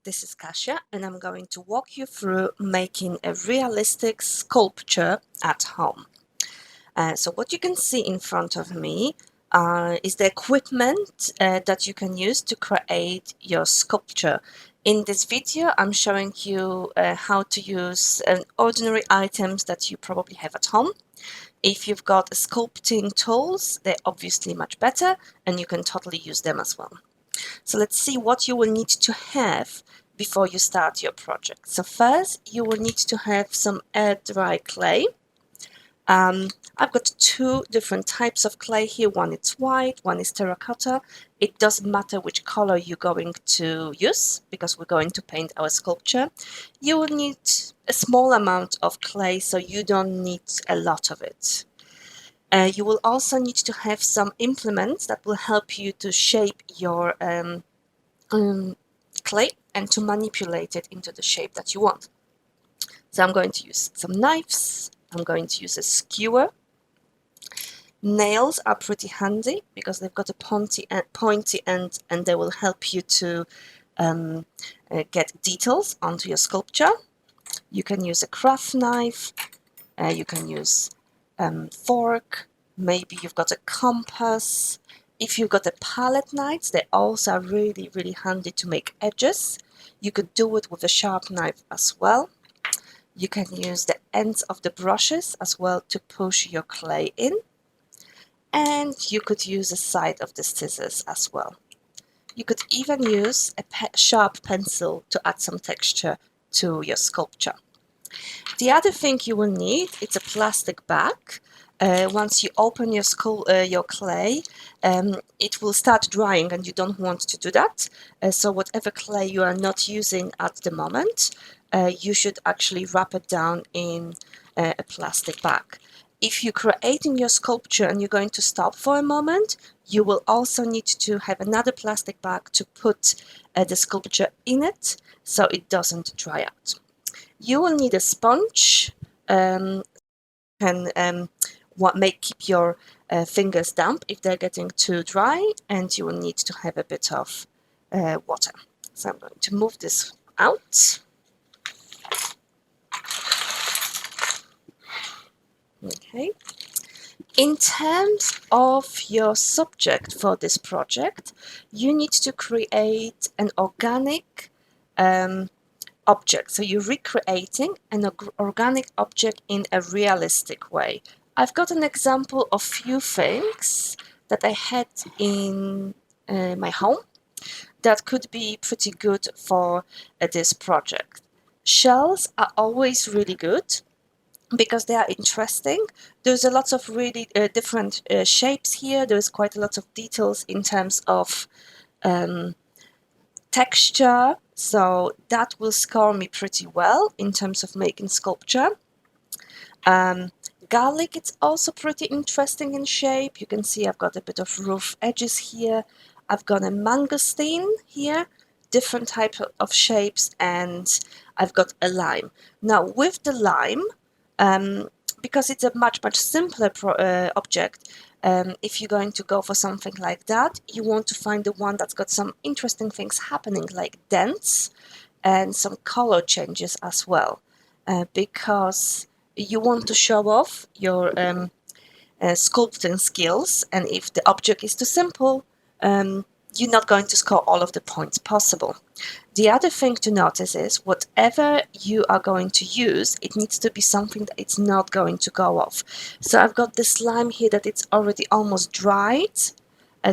this is Kasia, and I'm going to walk you through making a realistic sculpture at home. So what you can see in front of me is the equipment that you can use to create your sculpture. In this video, I'm showing you how to use ordinary items that you probably have at home. If you've got sculpting tools, they're obviously much better, and you can totally use them as well. So let's see what you will need to have before you start your project. So first, you will need to have some air dry clay. I've got two different types of clay here. One is white, one is terracotta. It doesn't matter which color you're going to use because we're going to paint our sculpture. You will need a small amount of clay, so you don't need a lot of it. You will also need to have some implements that will help you to shape your clay and to manipulate it into the shape that you want. So I'm going to use some knives. I'm going to use a skewer. Nails are pretty handy because they've got a pointy end and they will help you to get details onto your sculpture. You can use a craft knife. You can use fork. Maybe you've got a compass. If you've got a palette knife, they also are really, really handy to make edges. You could do it with a sharp knife as well. You can use the ends of the brushes as well to push your clay in. And you could use the side of the scissors as well. You could even use a sharp pencil to add some texture to your sculpture. The other thing you will need is a plastic bag. Once you open your clay, it will start drying and you don't want to do that. So whatever clay you are not using at the moment, you should actually wrap it down in a plastic bag. If you're creating your sculpture and you're going to stop for a moment, you will also need to have another plastic bag to put the sculpture in it so it doesn't dry out. You will need a sponge, keep your fingers damp if they're getting too dry, and you will need to have a bit of water. So I'm going to move this out. Okay. In terms of your subject for this project, you need to create an organic object. So you're recreating an organic object in a realistic way. I've got an example of few things that I had in my home that could be pretty good for this project. Shells are always really good because they are interesting. There's a lot of really different shapes here. There's quite a lot of details in terms of texture, so that will score me pretty well in terms of making sculpture. Garlic is also pretty interesting in shape. You can see I've got a bit of rough edges here. I've got a mangosteen here, different type of shapes, and I've got a lime. Now with the lime, because it's a much simpler object, if you're going to go for something like that, you want to find the one that's got some interesting things happening, like dents and some color changes as well, because you want to show off your sculpting skills, and if the object is too simple, you're not going to score all of the points possible. The other thing to notice is whatever you are going to use, it needs to be something that it's not going to go off. So I've got this slime here that it's already almost dried,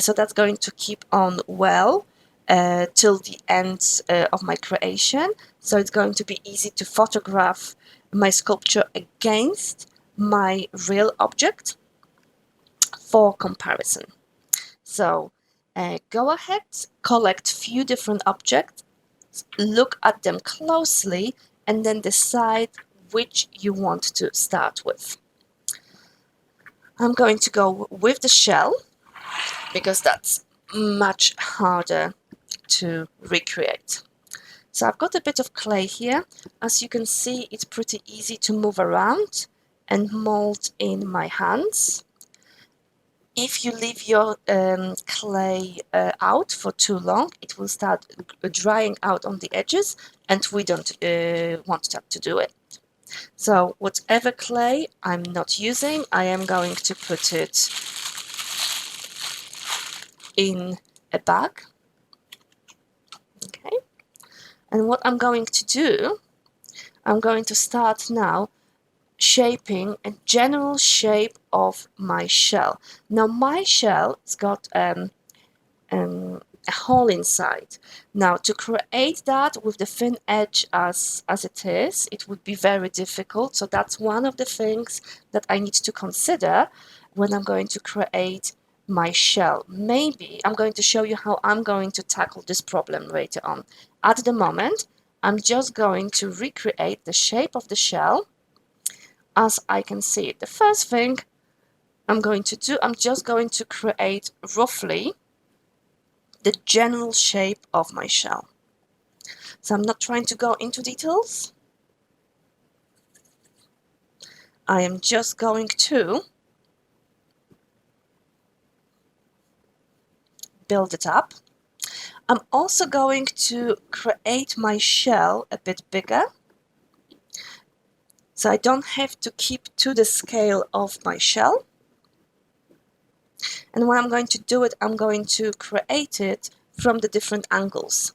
so that's going to keep on well till the end of my creation. So it's going to be easy to photograph my sculpture against my real object for comparison. So go ahead, collect few different objects, look at them closely, and then decide which you want to start with. I'm going to go with the shell because that's much harder to recreate. So I've got a bit of clay here. As you can see, it's pretty easy to move around and mold in my hands. If you leave your clay out for too long, it will start drying out on the edges, and we don't want that to do it. So whatever clay I'm not using, I am going to put it in a bag. Okay. And what I'm going to do, I'm going to start now shaping a general shape of my shell. Now my shell has got a hole inside. Now to create that with the thin edge as it is, it would be very difficult. So that's one of the things that I need to consider when I'm going to create my shell. Maybe I'm going to show you how I'm going to tackle this problem later on. At the moment, I'm just going to recreate the shape of the shell as I can see it. The first thing I'm going to do, I'm just going to create roughly the general shape of my shell. So I'm not trying to go into details. I am just going to build it up. I'm also going to create my shell a bit bigger, so I don't have to keep to the scale of my shell. And when I'm going to do it, I'm going to create it from the different angles.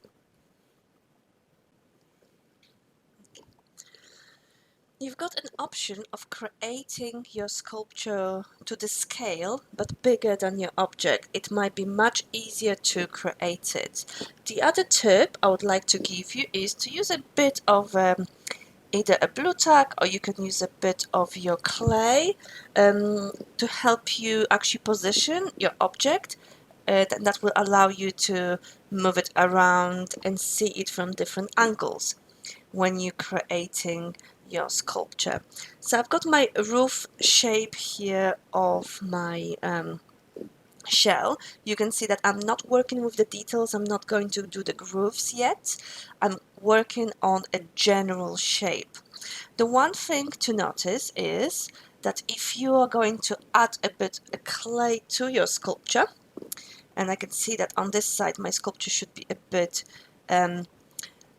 You've got an option of creating your sculpture to the scale, but bigger than your object. It might be much easier to create it. The other tip I would like to give you is to use a bit of either a blue tack, or you can use a bit of your clay to help you actually position your object. That will allow you to move it around and see it from different angles when you're creating your sculpture. So I've got my roof shape here of my shell. You can see that I'm not working with the details. I'm not going to do the grooves yet. I'm working on a general shape. The one thing to notice is that if you are going to add a bit of clay to your sculpture, and I can see that on this side my sculpture should be a bit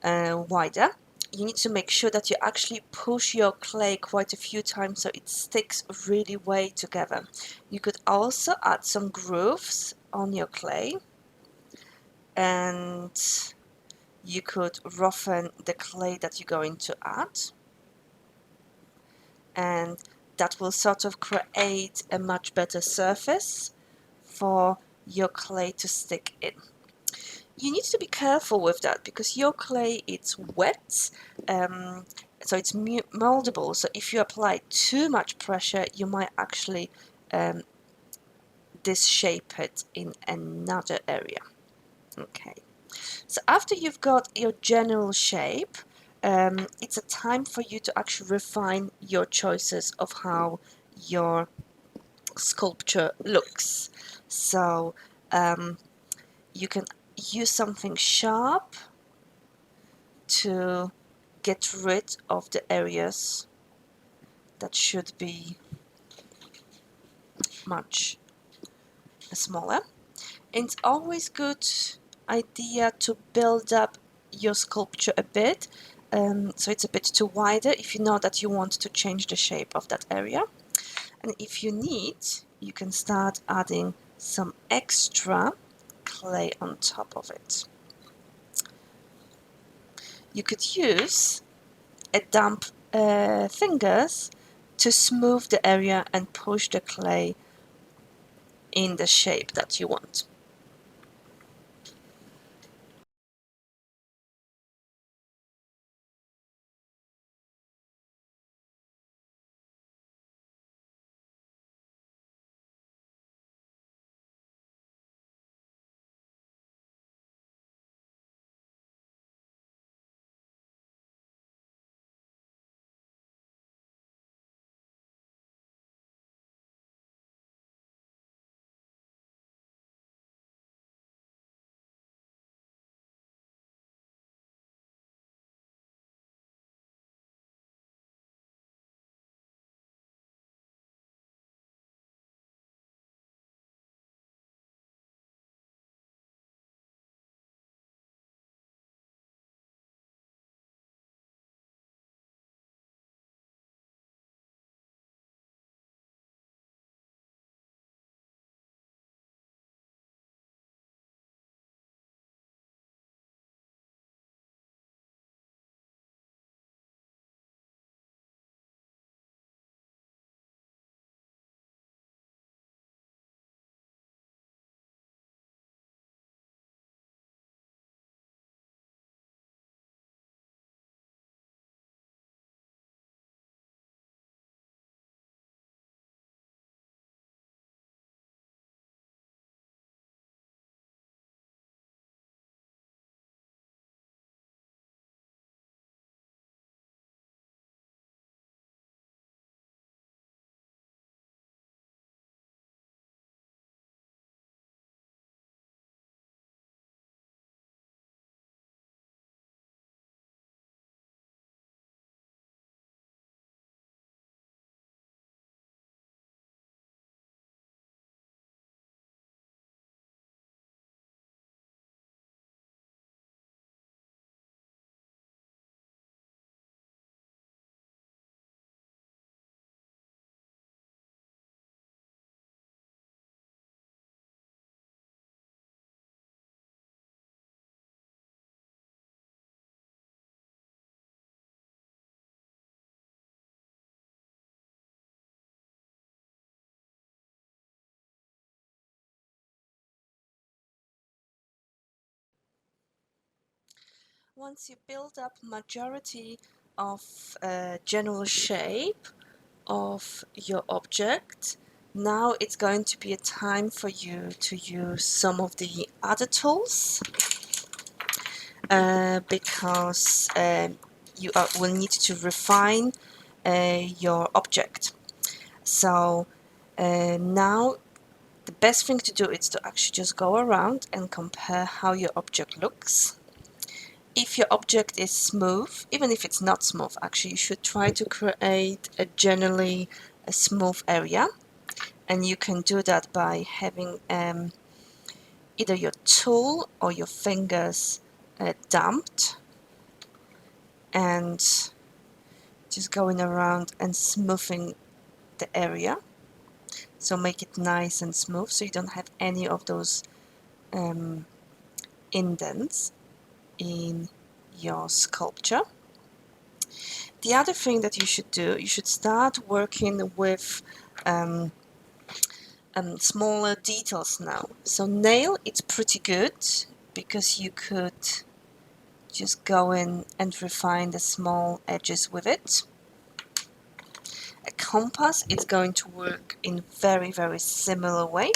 wider, you need to make sure that you actually push your clay quite a few times so it sticks really well together. You could also add some grooves on your clay, and you could roughen the clay that you're going to add, and that will sort of create a much better surface for your clay to stick in. You need to be careful with that because your clay, it's wet, so it's moldable. So if you apply too much pressure, you might actually disshape it in another area. Okay, so after you've got your general shape, it's a time for you to actually refine your choices of how your sculpture looks. So you can use something sharp to get rid of the areas that should be much smaller. And it's always good idea to build up your sculpture a bit, so it's a bit too wider if you know that you want to change the shape of that area. And if you need, you can start adding some extra clay on top of it. You could use a damp fingers to smooth the area and push the clay in the shape that you want. Once you build up majority of general shape of your object, now it's going to be a time for you to use some of the other tools because you will need to refine your object. So now the best thing to do is to actually just go around and compare how your object looks. If your object is smooth, even if it's not smooth, actually you should try to create a generally a smooth area, and you can do that by having either your tool or your fingers damped and just going around and smoothing the area, so make it nice and smooth so you don't have any of those indents in your sculpture. The other thing that you should do, you should start working with smaller details now. So nail, it's pretty good because you could just go in and refine the small edges with it. A compass is going to work in very similar way,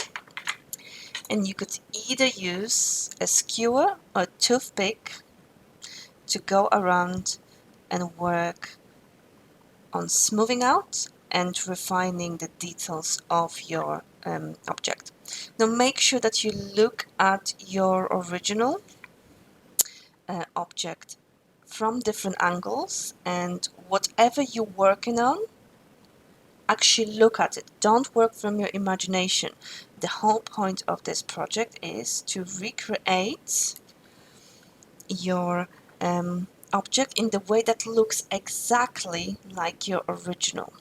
and you could either use a skewer or a toothpick to go around and work on smoothing out and refining the details of your object. Now make sure that you look at your original object from different angles, and whatever you're working on, actually look at it. Don't work from your imagination. The whole point of this project is to recreate your object in the way that looks exactly like your original.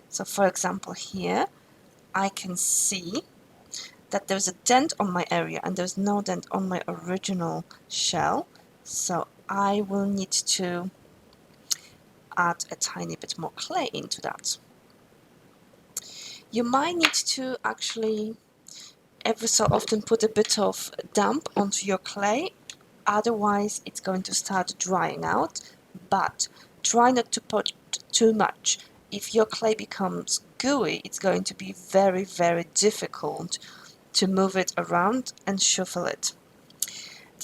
So for example here, I can see that there's a dent on my area and there's no dent on my original shell. So I will need to add a tiny bit more clay into that. You might need to actually every so often put a bit of damp onto your clay, otherwise it's going to start drying out, but try not to put too much. If your clay becomes gooey, it's going to be very difficult to move it around and shuffle it.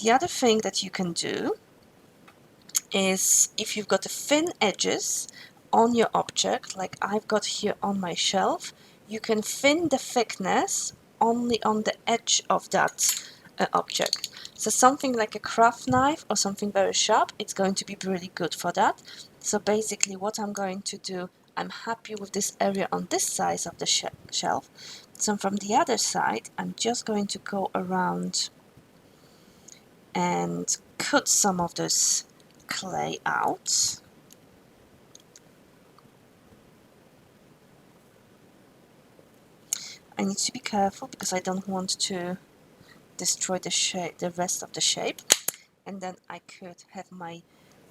The other thing that you can do is, if you've got thin edges on your object, like I've got here on my shelf, you can thin the thickness only on the edge of that object. So something like a craft knife or something very sharp, it's going to be really good for that. So basically what I'm going to do, I'm happy with this area on this side of the shelf. So from the other side, I'm just going to go around and cut some of this clay out. I need to be careful because I don't want to destroy the shape, the rest of the shape, and then I could have my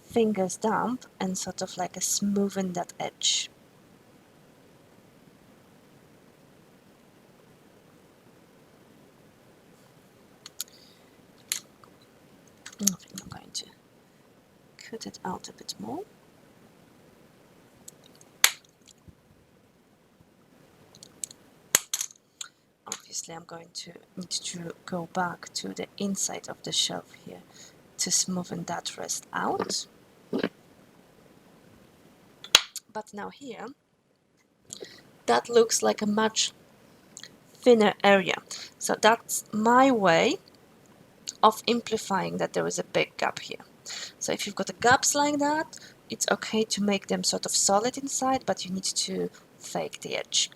fingers damp and sort of like a smoothen that edge. I think I'm going to cut it out a bit more. Obviously I'm going to need to go back to the inside of the shelf here to smoothen that rest out. But now here, that looks like a much thinner area. So that's my way of amplifying that there is a big gap here. So if you've got gaps like that, it's okay to make them sort of solid inside, but you need to fake the edge.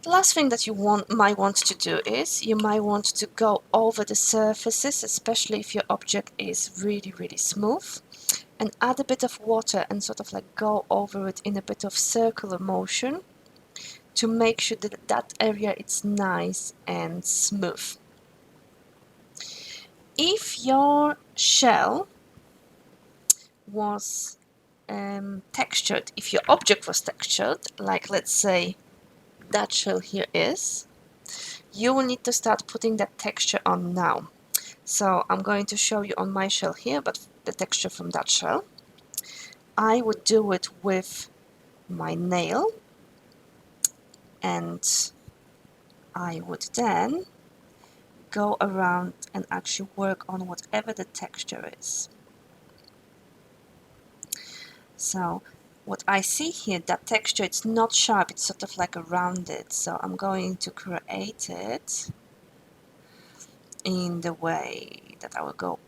The last thing that you might want to do is you might want to go over the surfaces, especially if your object is really smooth, and add a bit of water and sort of like go over it in a bit of circular motion to make sure that that area is nice and smooth. If your shell was textured, if your object was textured, like let's say that shell here is, you will need to start putting that texture on now. So I'm going to show you on my shell here, but the texture from that shell. I would do it with my nail, and I would then go around and actually work on whatever the texture is. So what I see here, that texture, it's not sharp, it's sort of like a rounded. So I'm going to create it in the way that I will go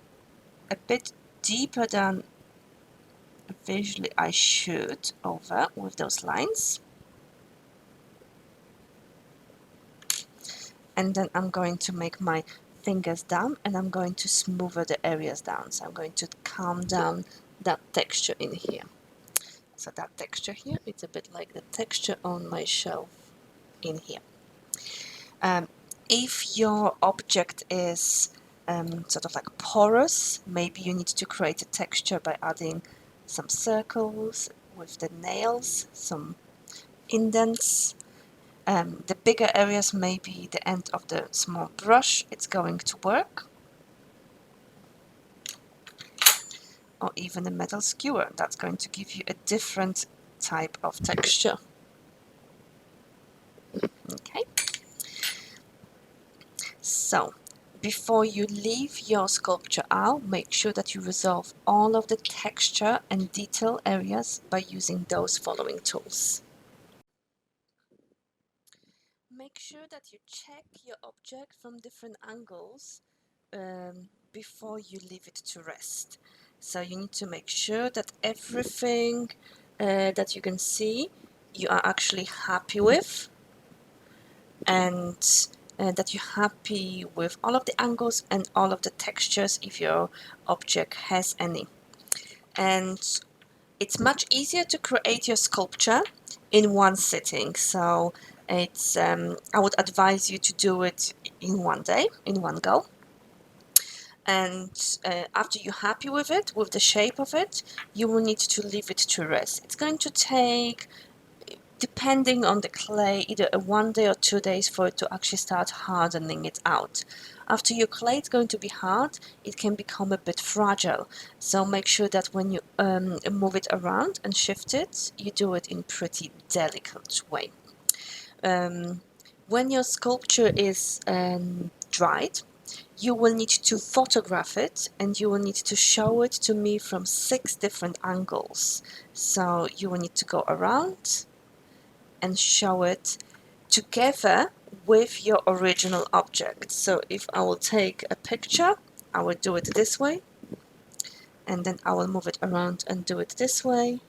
a bit deeper than visually I should over with those lines. And then I'm going to make my fingers down and I'm going to smoother the areas down. So I'm going to calm down that texture in here. So that texture here, it's a bit like the texture on my shelf in here. If your object is sort of like porous, maybe you need to create a texture by adding some circles with the nails, some indents. The bigger areas, maybe the end of the small brush, it's going to work. Or even a metal skewer, that's going to give you a different type of texture. Okay. So, before you leave your sculpture out, make sure that you resolve all of the texture and detail areas by using those following tools. Make sure that you check your object from different angles before you leave it to rest. So you need to make sure that everything that you can see you are actually happy with, and that you're happy with all of the angles and all of the textures if your object has any. And it's much easier to create your sculpture in one sitting. So it's I would advise you to do it in one day, in one go. And after you're happy with it, with the shape of it, you will need to leave it to rest. It's going to take, depending on the clay, either a 1 day or 2 days for it to actually start hardening it out. After your clay is going to be hard, it can become a bit fragile. So make sure that when you move it around and shift it, you do it in pretty delicate way. When your sculpture is dried, you will need to photograph it and you will need to show it to me from 6 different angles. So you will need to go around and show it together with your original object. So if I will take a picture, I will do it this way, and then I will move it around and do it this way,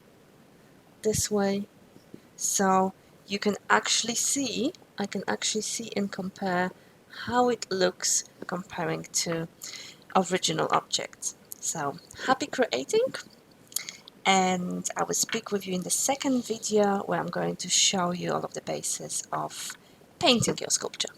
this way. So you can actually see, I can actually see and compare how it looks comparing to original objects. So happy creating, and I will speak with you in the second video where I'm going to show you all of the basis of painting your sculpture.